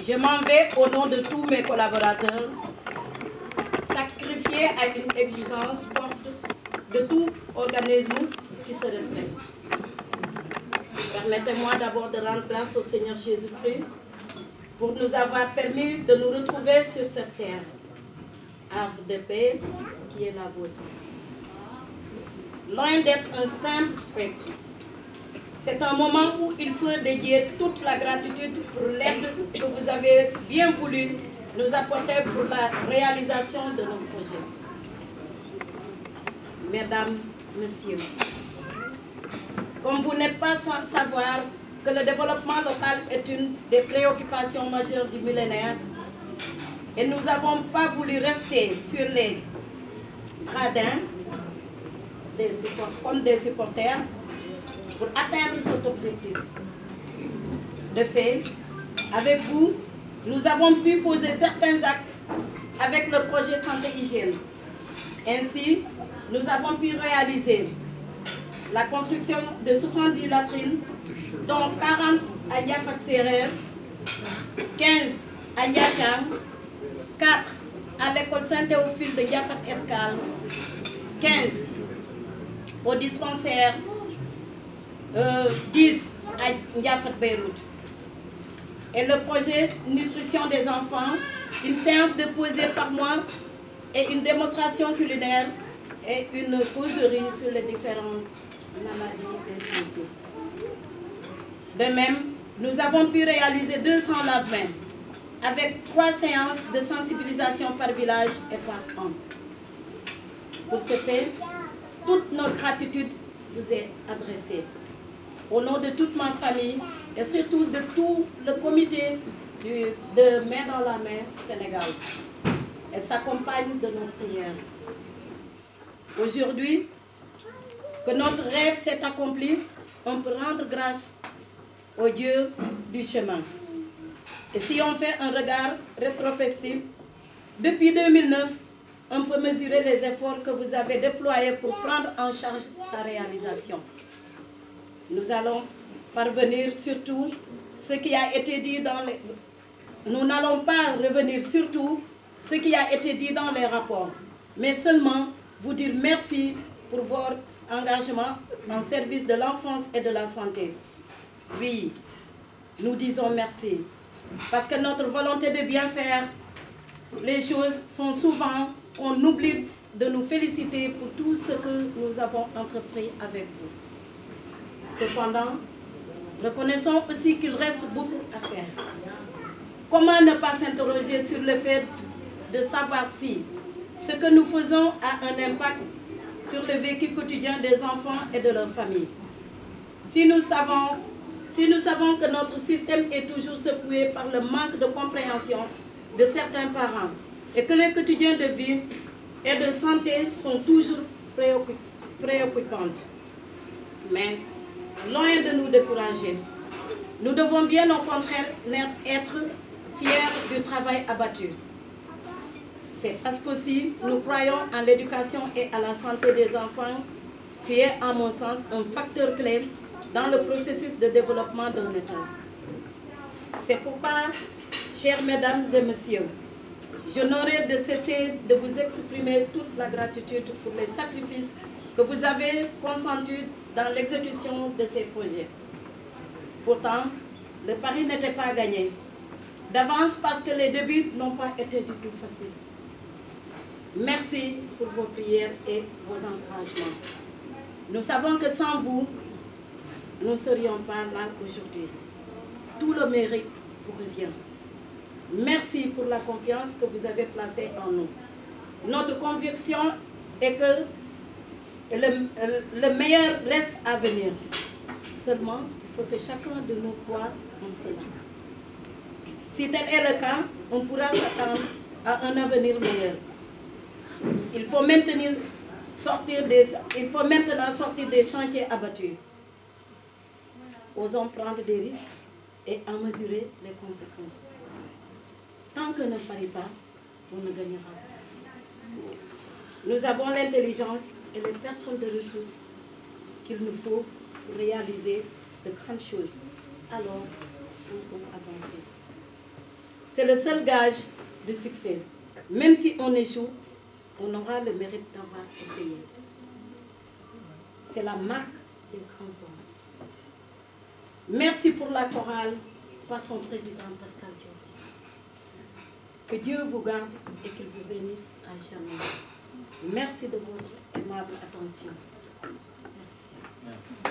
Je m'en vais au nom de tous mes collaborateurs, sacrifiés à une exigence forte de tout organisme qui se respecte. Permettez-moi d'abord de rendre grâce au Seigneur Jésus-Christ pour nous avoir permis de nous retrouver sur cette terre, arbre de paix qui est la vôtre. Loin d'être un simple spectre, c'est un moment où il faut dédier toute la gratitude pour l'aide que vous avez bien voulu nous apporter pour la réalisation de nos projets. Mesdames, Messieurs, comme vous n'êtes pas sans savoir que le développement local est une des préoccupations majeures du millénaire, et nous n'avons pas voulu rester sur les gradins comme des supporters pour atteindre cet objectif. De fait, avec vous, nous avons pu poser certains actes avec le projet santé-hygiène. Ainsi, nous avons pu réaliser la construction de 70 latrines, dont 40 à Niafak-Serer, 15 à Niakang, 4 à l'école Saint-Théophile de Niafak-Escale, 15 au dispensaire, 10 à Niafak-Beyrouth. Et le projet nutrition des enfants, une séance de poéssie par mois et une démonstration culinaire et une causerie sur les différentes maladies infantile. De même, nous avons pu réaliser 200 lave-mains avec 3 séances de sensibilisation par village et par an. Pour ce fait, toute notre gratitude vous est adressée. Au nom de toute ma famille et surtout de tout le comité de Main dans la Main Sénégal. Elle s'accompagne de nos prières. Aujourd'hui, que notre rêve s'est accompli, on peut rendre grâce au Dieu du chemin. Et si on fait un regard rétrospectif, depuis 2009, on peut mesurer les efforts que vous avez déployés pour prendre en charge sa réalisation. Nous allons parvenir sur tout ce qui a été dit dans les... Nous n'allons pas revenir sur tout ce qui a été dit dans les rapports, mais seulement vous dire merci pour votre engagement en service de l'enfance et de la santé. Oui, nous disons merci, parce que notre volonté de bien faire les choses font souvent qu'on oublie de nous féliciter pour tout ce que nous avons entrepris avec vous. Cependant, reconnaissons aussi qu'il reste beaucoup à faire. Comment ne pas s'interroger sur le fait de savoir si ce que nous faisons a un impact sur le vécu quotidien des enfants et de leurs familles. Si nous savons que notre système est toujours secoué par le manque de compréhension de certains parents et que les quotidiens de vie et de santé sont toujours préoccupantes. Mais loin de nous décourager, nous devons bien au contraire être fiers du travail abattu. C'est parce qu'aussi nous croyons en l'éducation et à la santé des enfants qui est, à mon sens, un facteur clé dans le processus de développement d'un État. C'est pourquoi, chères mesdames et messieurs, je n'aurai de cesser de vous exprimer toute la gratitude pour les sacrifices que vous avez consentis dans l'exécution de ces projets. Pourtant, le pari n'était pas gagné d'avance parce que les débuts n'ont pas été du tout faciles. Merci pour vos prières et vos encouragements. Nous savons que sans vous, nous ne serions pas là aujourd'hui. Tout le mérite vous revient. Merci pour la confiance que vous avez placée en nous. Notre conviction est que le meilleur reste à venir. Seulement, il faut que chacun de nous croie en cela. Si tel est le cas, on pourra s'attendre à un avenir meilleur. Il faut maintenant sortir des chantiers abattus. Osons prendre des risques et en mesurer les conséquences. Tant que ne parie pas, on ne gagnera pas. Nous avons l'intelligence et les personnes de ressources qu'il nous faut pour réaliser de grandes choses. Alors, nous sommes avancés. C'est le seul gage de succès. Même si on échoue, on aura le mérite d'avoir essayé. C'est la marque des grands hommes. Merci pour la chorale par son président Pascal Diop. Que Dieu vous garde et qu'il vous bénisse à jamais. Merci de votre aimable attention. Merci.